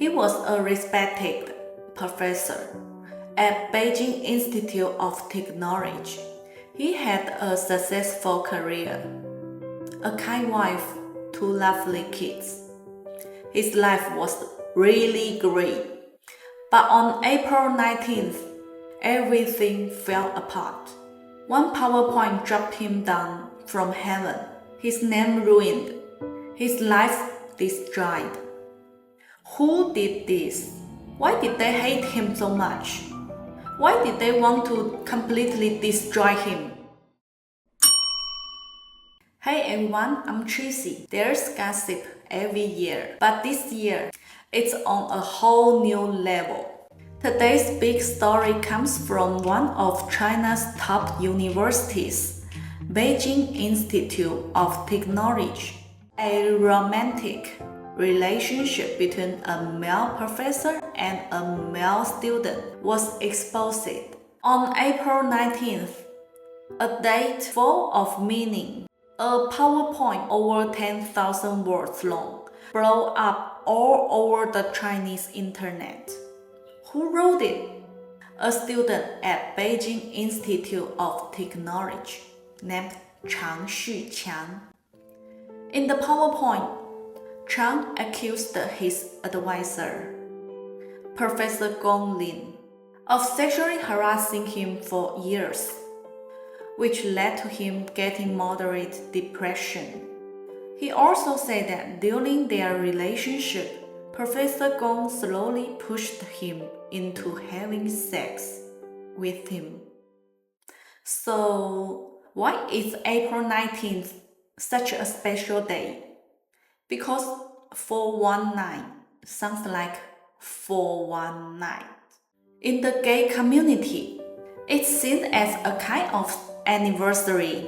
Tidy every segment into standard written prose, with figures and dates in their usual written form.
He was a respected professor at Beijing Institute of Technology. He had a successful career, a kind wife, two lovely kids. His life was really great. But on April 19th, everything fell apart. One PowerPoint dropped him down from heaven. His name ruined. His life destroyed. Who did this? Why did they hate him so much? Why did they want to completely destroy him? Hey everyone, I'm Tracy. There's gossip every year, but this year, it's on a whole new level. Today's big story comes from one of China's top universities, Beijing Institute of Technology. A romantic relationship between a male professor and a male student was exposed. On April 19th, a date full of meaning, a PowerPoint over 10,000 words long blew up all over the Chinese internet. Who wrote it? A student at Beijing Institute of Technology named Chang Xuqiang. In the PowerPoint, Chang accused his advisor, Professor Gong Lin, of sexually harassing him for years, which led to him getting moderate depression. He also said that during their relationship, Professor Gong slowly pushed him into having sex with him. So, why is April 19th such a special day? Because 419 sounds like 419. In the gay community, it's seen as a kind of anniversary.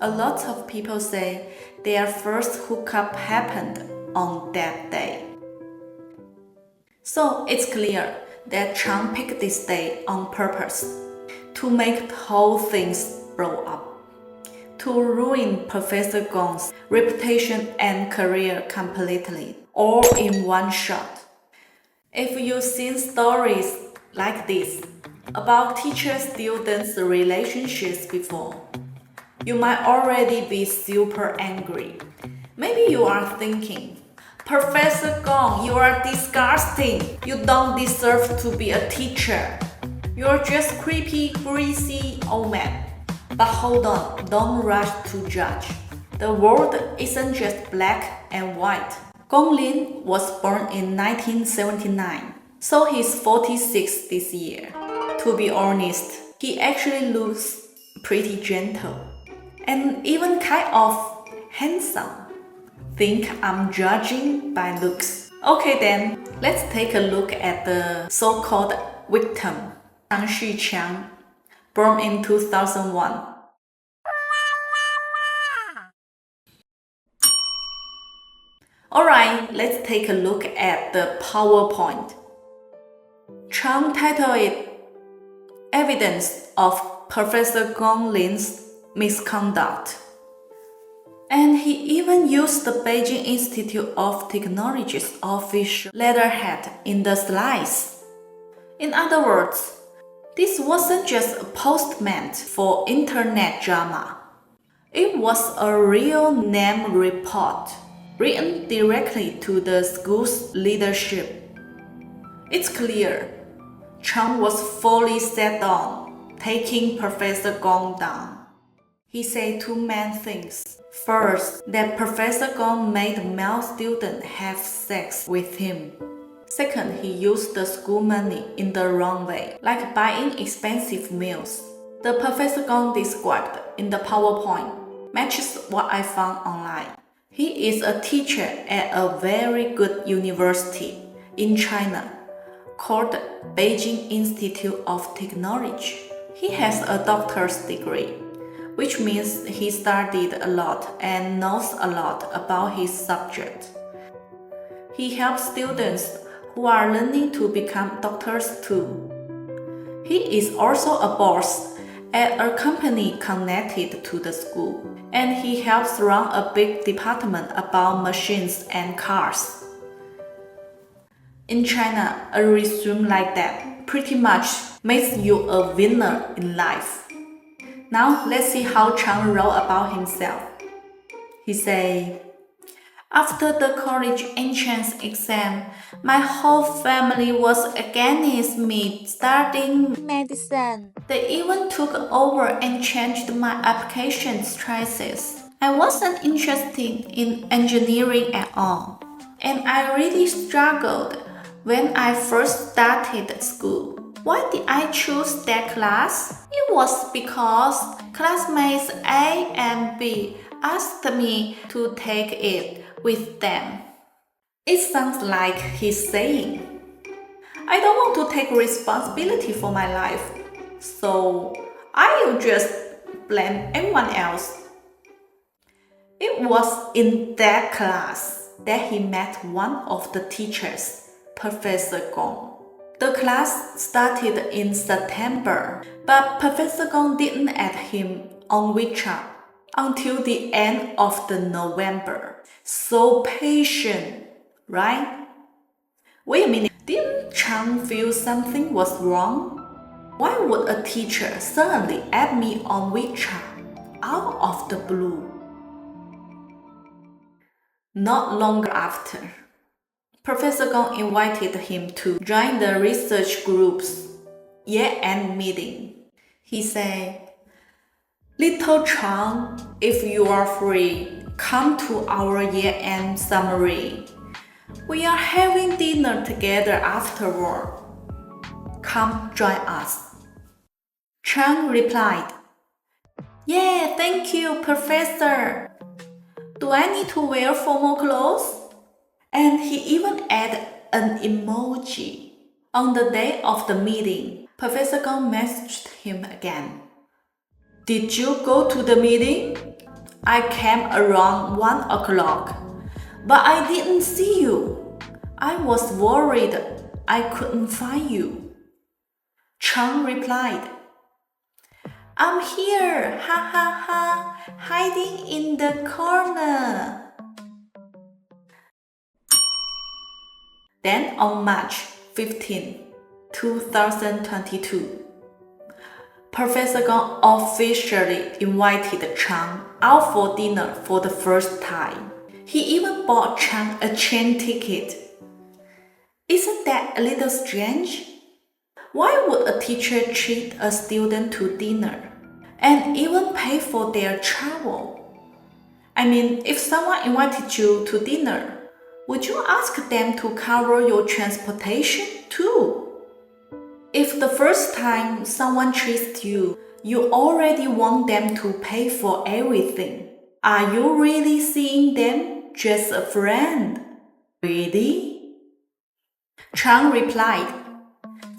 A lot of people say their first hookup happened on that day. So it's clear that Chang picked this day on purpose to make the whole thing blow up, to ruin Professor Gong's reputation and career completely, all in one shot. If you've seen stories like this about teacher-students relationships before, you might already be super angry. Maybe you are thinking, Professor Gong, you are disgusting. You don't deserve to be a teacher. You're just creepy, greasy old man. But hold on, don't rush to judge. The world isn't just black and white. Gong Lin was born in 1979, so he's 46 this year. To be honest, he actually looks pretty gentle and even kind of handsome. Think I'm judging by looks? Okay then, let's take a look at the so-called victim, Chang Xuqiang, born in 2001. Alright, let's take a look at the PowerPoint. Chang titled it Evidence of Professor Gong Lin's Misconduct. And he even used the Beijing Institute of Technology's official letterhead in the slides. In other words, this wasn't just a post meant for internet drama. It was a real name report, written directly to the school's leadership. It's clear, Chang was fully set on taking Professor Gong down. He said two main things. First, that Professor Gong made male students have sex with him. Second, he used the school money in the wrong way, like buying expensive meals. The Professor Gong described in the PowerPoint matches what I found online. He is a teacher at a very good university in China called Beijing Institute of Technology. He has a doctor's degree, which means he studied a lot and knows a lot about his subject. He helps students who are learning to become doctors too. He is also a boss at a company connected to the school, and he helps run a big department about machines and cars. In China, a resume like that pretty much makes you a winner in life. Now let's see how Chang wrote about himself. He said, after the college entrance exam, my whole family was against me studying medicine. They even took over and changed my application choices. I wasn't interested in engineering at all, and I really struggled when I first started school. Why did I choose that class? It was because classmates A and B asked me to take it with them. It sounds like he's saying, I don't want to take responsibility for my life, so I will just blame everyone else. It was in that class that he met one of the teachers, Professor Gong. The class started in September, but Professor Gong didn't add him on WeChat until the end of the November. So patient, right? Wait a minute, didn't Chang feel something was wrong? Why would a teacher suddenly add me on WeChat out of the blue? Not long after, Professor Gong invited him to join the research group's year-end meeting. He said, Little Chang, if you are free, come to our year-end summary. We are having dinner together afterward. Come join us. Chang replied, Yeah, thank you, Professor. Do I need to wear formal clothes? And he even added an emoji. On the day of the meeting, Professor Gong messaged him again. Did you go to the meeting? I came around 1 o'clock, but I didn't see you. I was worried I couldn't find you. Chang replied, I'm here, ha ha ha, hiding in the corner. Then on March 15, 2022, Professor Gong officially invited Chang out for dinner for the first time. He even bought Chang a train ticket. Isn't that a little strange? Why would a teacher treat a student to dinner and even pay for their travel? I mean, if someone invited you to dinner, would you ask them to cover your transportation too? If the first time someone treats you, you already want them to pay for everything. Are you really seeing them just a friend? Really? Chang replied,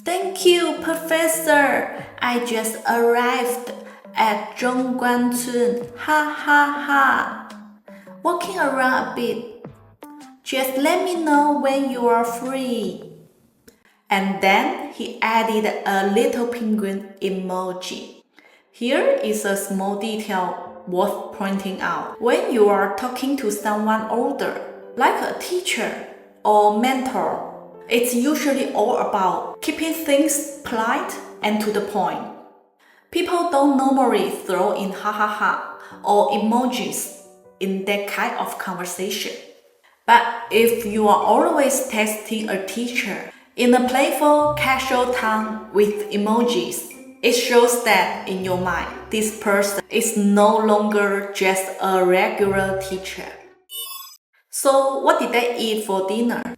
Thank you, Professor. I just arrived at Zhongguancun. Ha ha ha. Walking around a bit. Just let me know when you are free. And then he added a little penguin emoji. Here is a small detail worth pointing out. When you are talking to someone older, like a teacher or mentor, it's usually all about keeping things polite and to the point. People don't normally throw in ha ha ha or emojis in that kind of conversation. But if you are always texting a teacher in a playful, casual tone with emojis, it shows that in your mind, this person is no longer just a regular teacher. So what did they eat for dinner?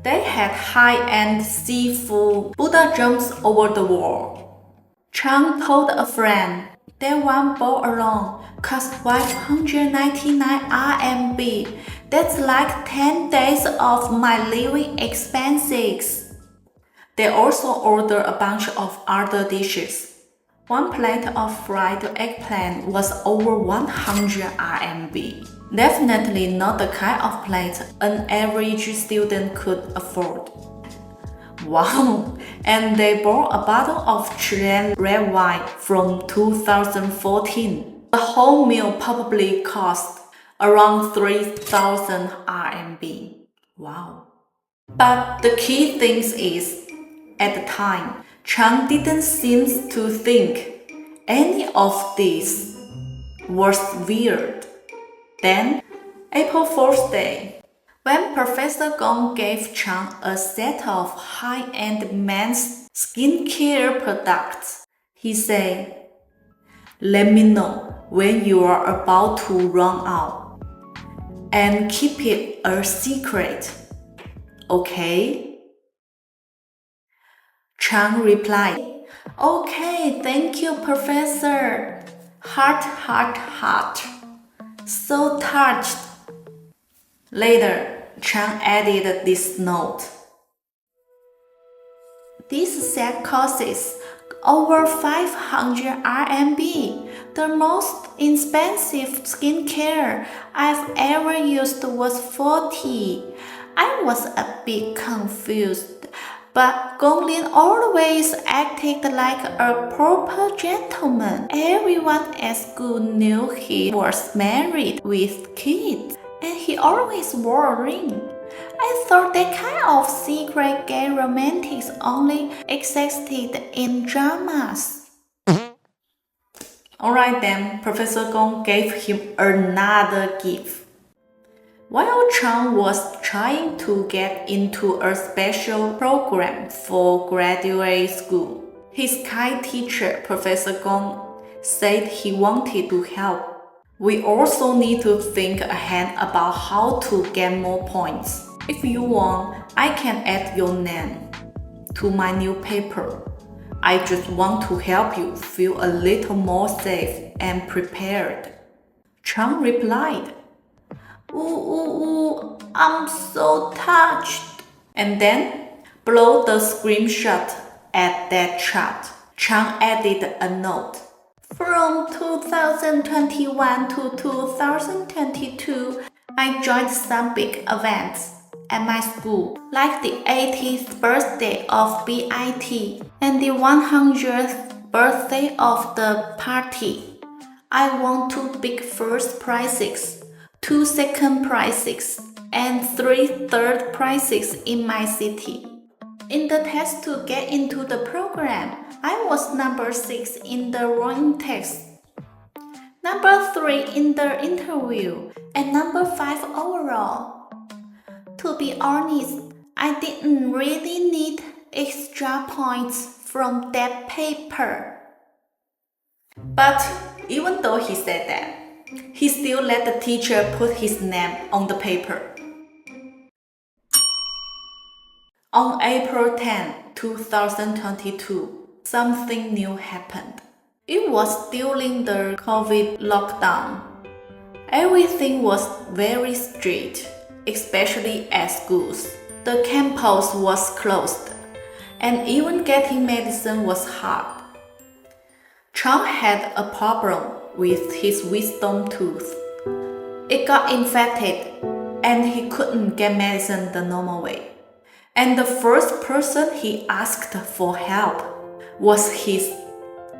They had high-end seafood Buddha drums over the wall. Chang told a friend that one bowl alone cost 599 RMB. That's like 10 days of my living expenses. They also ordered a bunch of other dishes. One plate of fried eggplant was over 100 RMB. Definitely not the kind of plate an average student could afford. Wow! And they bought a bottle of Chilean red wine from 2014. The whole meal probably cost around 3,000 RMB. Wow! But the key thing is, at the time, Chang didn't seem to think any of this was weird. Then, April Fool's Day, when Professor Gong gave Chang a set of high-end men's skincare products, he said, "Let me know when you are about to run out, and keep it a secret, okay?" Chang replied, "Okay, thank you, Professor. Heart, heart, heart. So touched." Later, Chang added this note. "This set costs over 500 RMB. The most expensive skincare I've ever used was 40. I was a bit confused, but Gong Lin always acted like a proper gentleman. Everyone at school knew he was married with kids, and he always wore a ring. I thought that kind of secret gay romantics only existed in dramas." Alright then, Professor Gong gave him another gift. While Chang was trying to get into a special program for graduate school, his Kai teacher, Professor Gong, said he wanted to help. "We also need to think ahead about how to get more points. If you want, I can add your name to my new paper. I just want to help you feel a little more safe and prepared." Chang replied, "Ooh, I'm so touched." And then, below the screenshot at that chat, Chang added a note. "From 2021 to 2022, I joined some big events at my school, like the 80th birthday of BIT and the 100th birthday of the party. I won 2 big first prizes, 2 second prizes, and 3 third prizes in my city. In the test to get into the program, I was number 6 in the writing test, number 3 in the interview, and number 5 overall. To be honest, I didn't really need extra points from that paper." But even though he said that, he still let the teacher put his name on the paper. On April 10, 2022, something new happened. It was during the COVID lockdown. Everything was very strict, especially at schools. The campus was closed, and even getting medicine was hard. Chang had a problem with his wisdom tooth. It got infected, and he couldn't get medicine the normal way. And the first person he asked for help was his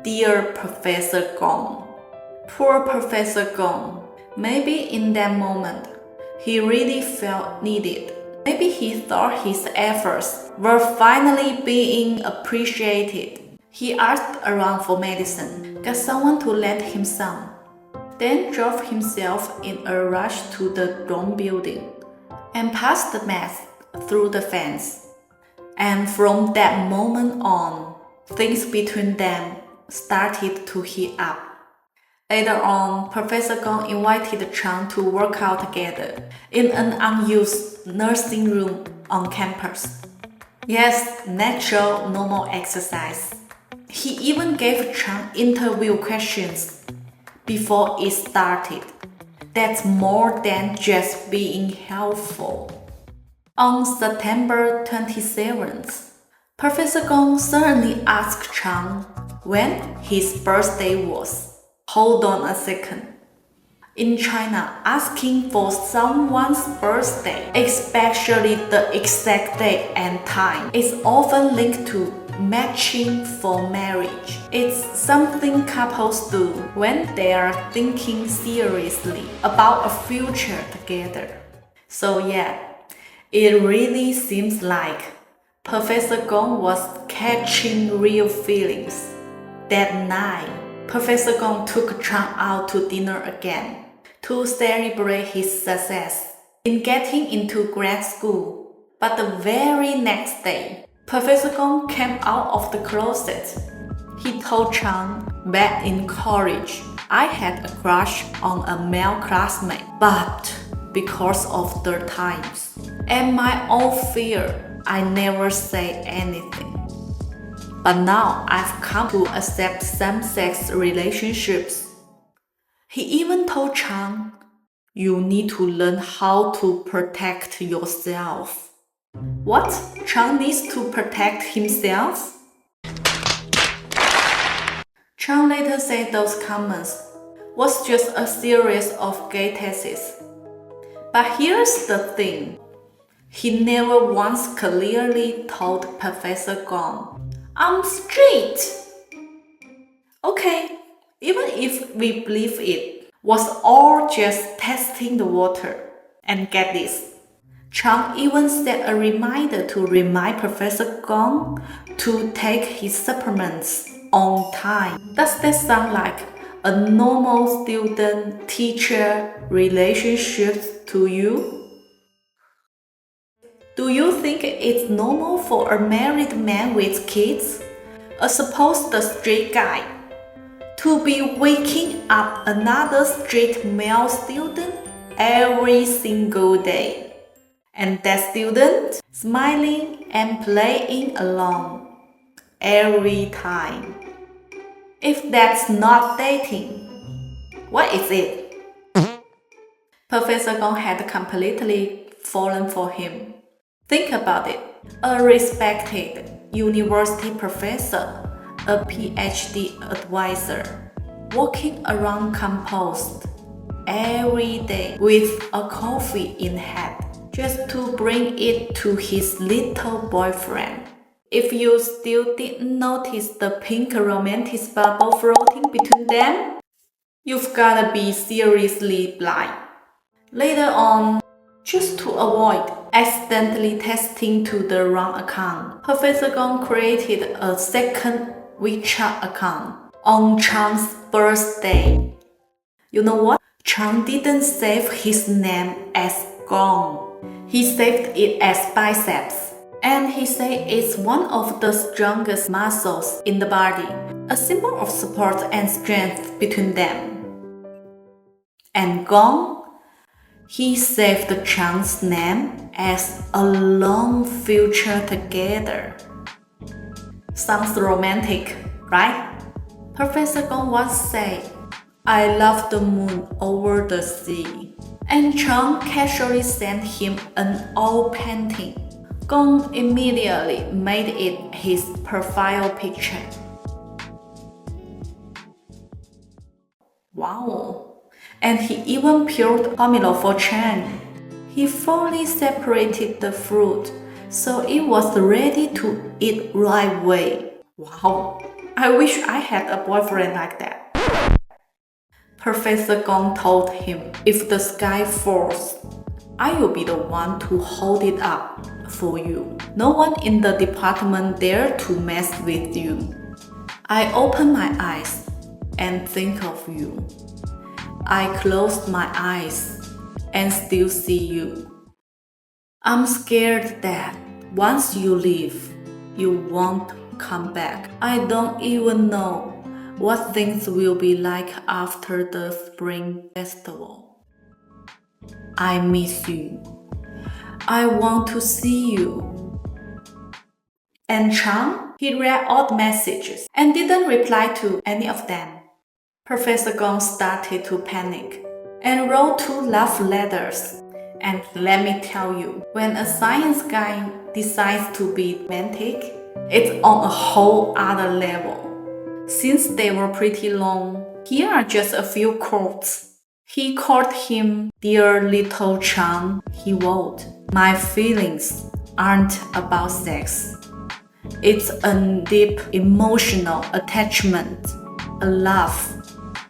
dear Professor Gong. Poor Professor Gong. Maybe in that moment, he really felt needed. Maybe he thought his efforts were finally being appreciated. He asked around for medicine, got someone to lend him some, then drove himself in a rush to the dorm building and passed the mask through the fence. And from that moment on, things between them started to heat up. Later on, Professor Gong invited Chang to work out together in an unused nursing room on campus. Yes, natural, normal exercise. He even gave Chang interview questions before it started. That's more than just being helpful. On September 27th, Professor Gong suddenly asked Chang when his birthday was. Hold on a second. In China, asking for someone's birthday, especially the exact date and time, is often linked to matching for marriage. It's something couples do when they are thinking seriously about a future together. So yeah, It really seems like Professor Gong was catching real feelings. That night, Professor Gong took Chang out to dinner again to celebrate his success in getting into grad school. But the very next day, Professor Gong came out of the closet. He told Chang, back in college, I had a crush on a male classmate, but because of the times and my own fear, I never say anything. But now I've come to accept same-sex relationships. He even told Chang, you need to learn how to protect yourself. What? Chang needs to protect himself? Chang later said those comments was just a series of gay tests. But here's the thing. He never once clearly told Professor Gong, I'm straight. Okay, even if we believe it was all just testing the water. And get this, Chang even set a reminder to remind Professor Gong to take his supplements on time. Does that sound like a normal student-teacher relationship to you? Do you think it's normal for a married man with kids, a supposed straight guy, to be waking up another straight male student every single day, and that student smiling and playing along every time? If that's not dating, what is it? Professor Gong had completely fallen for him. Think about it. A respected university professor, a PhD advisor, walking around campus every day with a coffee in hand just to bring it to his little boyfriend. If you still didn't notice the pink romantic bubble floating between them, you've gotta be seriously blind. Later on, just to avoid accidentally texting to the wrong account, Professor Gong created a second WeChat account on Chang's birthday. You know what? Chang didn't save his name as Gong. He saved it as biceps. And he said it's one of the strongest muscles in the body, a symbol of support and strength between them. And Gong, he saved Chang's name as a long future together. Sounds romantic, right? Professor Gong once said, I love the moon over the sea. And Chang casually sent him an oil painting. Gong immediately made it his profile picture. Wow! And he even peeled pomelo for Chang. He fully separated the fruit, so it was ready to eat right away. Wow! I wish I had a boyfriend like that. Professor Gong told him, if the sky falls, I will be the one to hold it up for you. No one in the department dare to mess with you. I open my eyes and think of you. I closed my eyes and still see you. I'm scared that once you leave, you won't come back. I don't even know what things will be like after the Spring Festival. I miss you. I want to see you. And Chang, he read all the messages and didn't reply to any of them. Professor Gong started to panic and wrote 2 love letters. And let me tell you, when a science guy decides to be romantic, it's on a whole other level. Since they were pretty long, here are just a few quotes. He called him Dear Little Chang, he wrote, My feelings aren't about sex. It's a deep emotional attachment, a love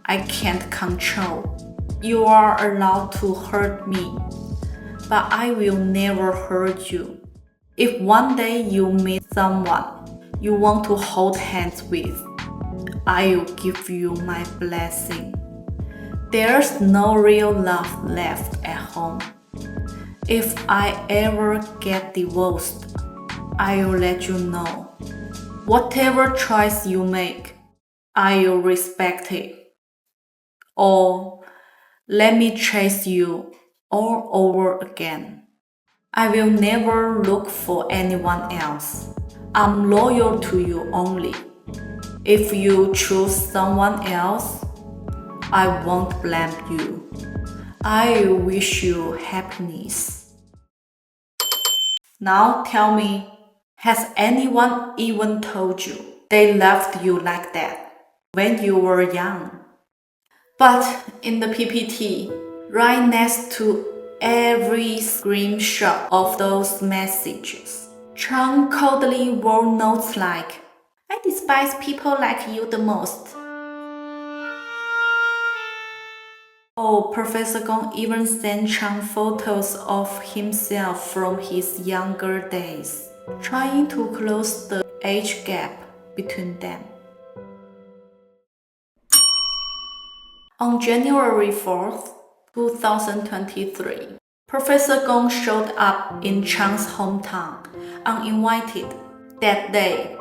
I can't control. You are allowed to hurt me, but I will never hurt you. If one day you meet someone you want to hold hands with, I'll give you my blessing. There's no real love left at home. If I ever get divorced, I'll let you know. Whatever choice you make, I'll respect it. Or let me chase you all over again. I will never look for anyone else. I'm loyal to you only. If you choose someone else, I won't blame you. I wish you happiness. Now tell me, has anyone even told you they loved you like that when you were young? But in the PPT, right next to every screenshot of those messages, Chang coldly wrote notes like, I despise people like you the most. Oh, Professor Gong even sent Chang photos of himself from his younger days, trying to close the age gap between them. On January 4th, 2023, Professor Gong showed up in Chang's hometown, uninvited. That day,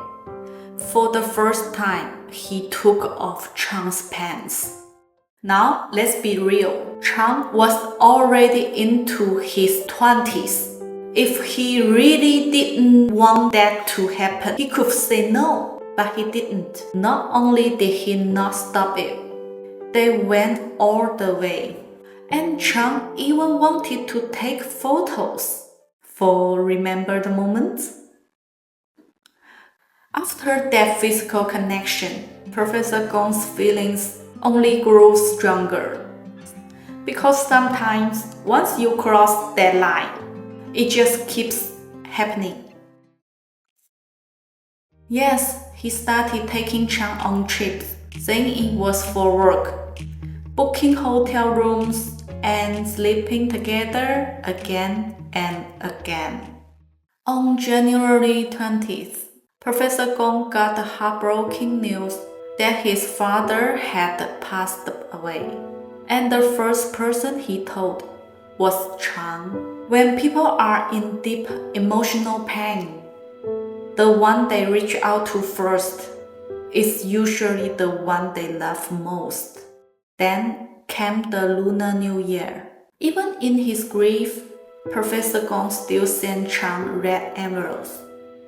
for the first time, he took off Chang's pants. Now, let's be real. Chang was already into his 20s. If he really didn't want that to happen, he could say no, but he didn't. Not only did he not stop it, they went all the way. And Chang even wanted to take photos for remember the moments. After that physical connection, Professor Gong's feelings only grew stronger. Because sometimes, once you cross that line, it just keeps happening. Yes, he started taking Chang on trips, saying it was for work, booking hotel rooms, and sleeping together again and again. On January 20th, Professor Gong got the heartbreaking news that his father had passed away, and the first person he told was Chang. When people are in deep emotional pain, the one they reach out to first is usually the one they love most. Then came the Lunar New Year. Even in his grief, Professor Gong still sent Chang red envelopes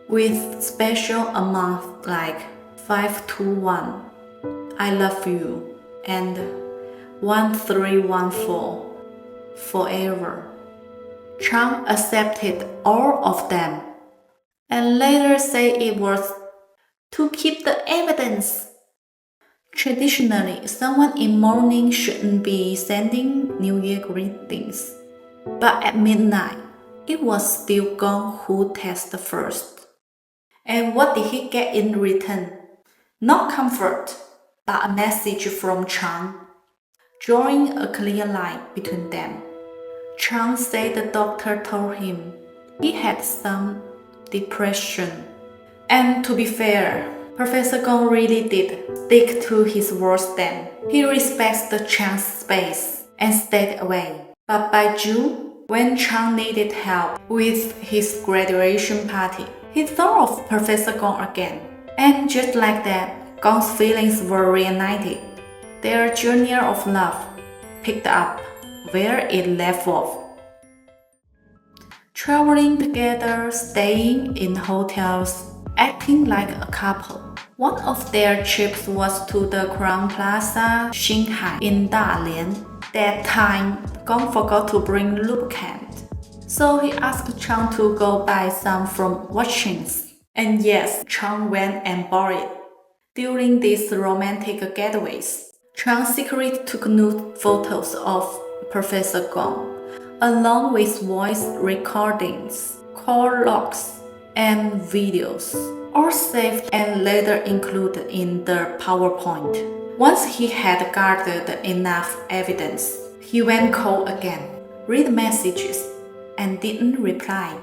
with special amounts like 521, I love you, and 1314, forever. Chang accepted all of them and later said it was to keep the evidence. Traditionally, someone in mourning shouldn't be sending New Year greetings, but at midnight, it was still Gong who texted first. And what did he get in return? Not comfort, but a message from Chang, drawing a clear line between them. Chang said the doctor told him he had some depression. And to be fair, Professor Gong really did stick to his words then. He respects the Chang's space and stayed away. But by June, when Chang needed help with his graduation party, he thought of Professor Gong again. And just like that, Gong's feelings were reunited. Their journey of love picked up where it left off. Traveling together, staying in hotels, acting like a couple. One of their trips was to the Crown Plaza, Xinhai in Dalian. That time, Gong forgot to bring lubricant. So he asked Chang to go buy some from Watson's. And yes, Chang went and bought it. During these romantic getaways, Chang secretly took nude photos of Professor Gong, along with voice recordings, call logs, and videos, all saved and later included in the PowerPoint. Once he had gathered enough evidence, he went cold again, read messages, and didn't reply.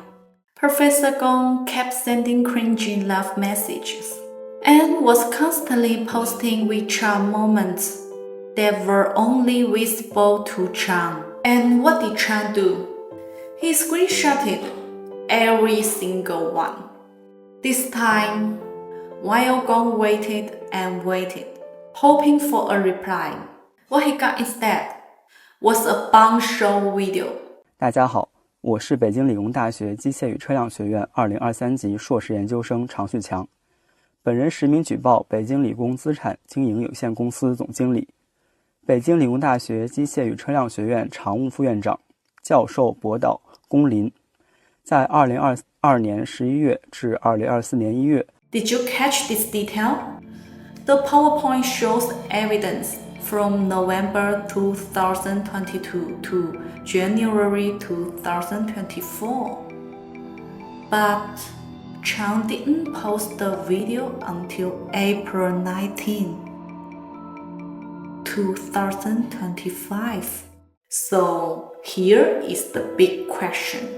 Professor Gong kept sending cringy love messages and was constantly posting WeChat moments that were only visible to Chang. And what did Chang do? He screenshotted every single one. This time, while Gong waited and waited, hoping for a reply, what he got instead was a bombshell video. 大家好，我是北京理工大学机械与车辆学院2023级硕士研究生常旭强，本人实名举报北京理工资产经营有限公司总经理，北京理工大学机械与车辆学院常务副院长、教授博导龚林，在2022年11月至2024年1月。Did you catch this detail? The PowerPoint shows evidence from November 2022 to January 2024. But Chang didn't post the video until April 19, 2025. So here is the big question.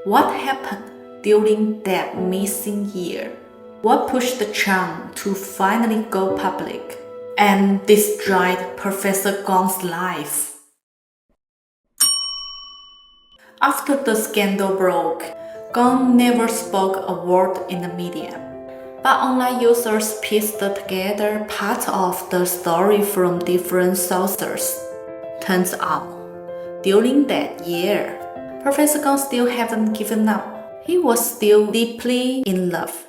What happened during that missing year? What pushed Chang to finally go public and destroyed Professor Gong's life? After the scandal broke, Gong never spoke a word in the media. But online users pieced together parts of the story from different sources. Turns out, during that year, Professor Gong still hadn't given up. He was still deeply in love.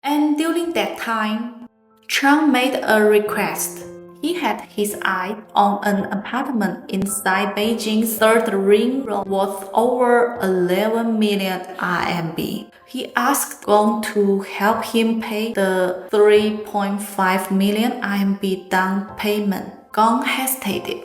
And during that time, Chang made a request. He had his eye on an apartment inside Beijing's third ring road worth over 11 million RMB. He asked Gong to help him pay the 3.5 million RMB down payment. Gong hesitated.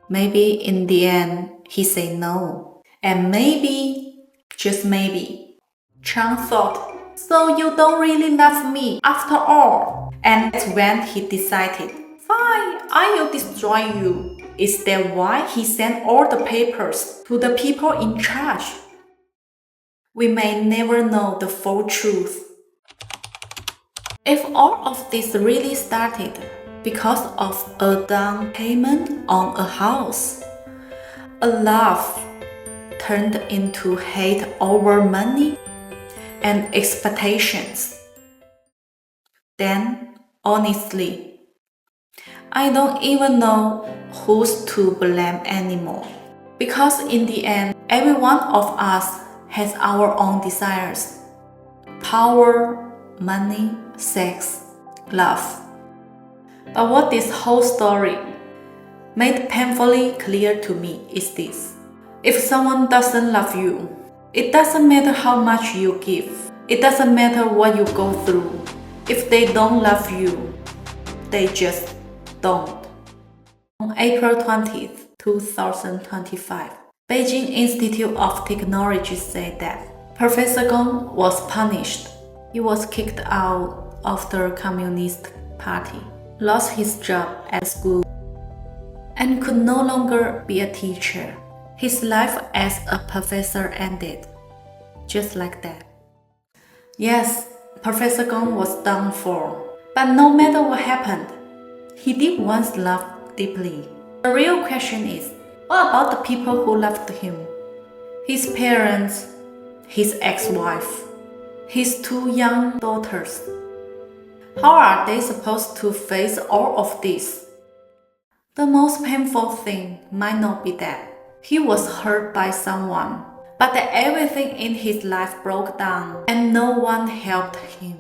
Maybe in the end, he said no. And maybe, just maybe, Chang thought, so you don't really love me after all. And that's when he decided, fine, I will destroy you. Is that why he sent all the papers to the people in charge? We may never know the full truth. If all of this really started because of a down payment on a house, a love turned into hate over money and expectations, then honestly, I don't even know who's to blame anymore. Because in the end, every one of us has our own desires. Power, money, sex, love. But what this whole story made painfully clear to me is this. If someone doesn't love you, it doesn't matter how much you give. It doesn't matter what you go through. If they don't love you, they just don't. On April 20th, 2025, Beijing Institute of Technology said that Professor Gong was punished. He was kicked out of the Communist Party, lost his job at school, and could no longer be a teacher. His life as a professor ended, just like that. Yes, Professor Gong was done for, but no matter what happened, he did once love deeply. The real question is, what about the people who loved him? His parents, his ex-wife, his 2 young daughters. How are they supposed to face all of this? The most painful thing might not be that he was hurt by someone, but that everything in his life broke down and no one helped him.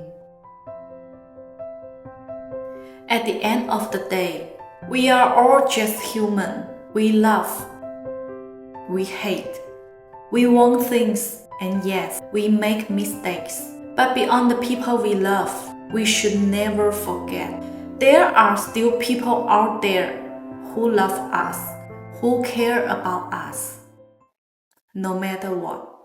At the end of the day, we are all just human. We love, we hate, we want things, and yes, we make mistakes. But beyond the people we love, we should never forget there are still people out there who love us, who care about us, no matter what.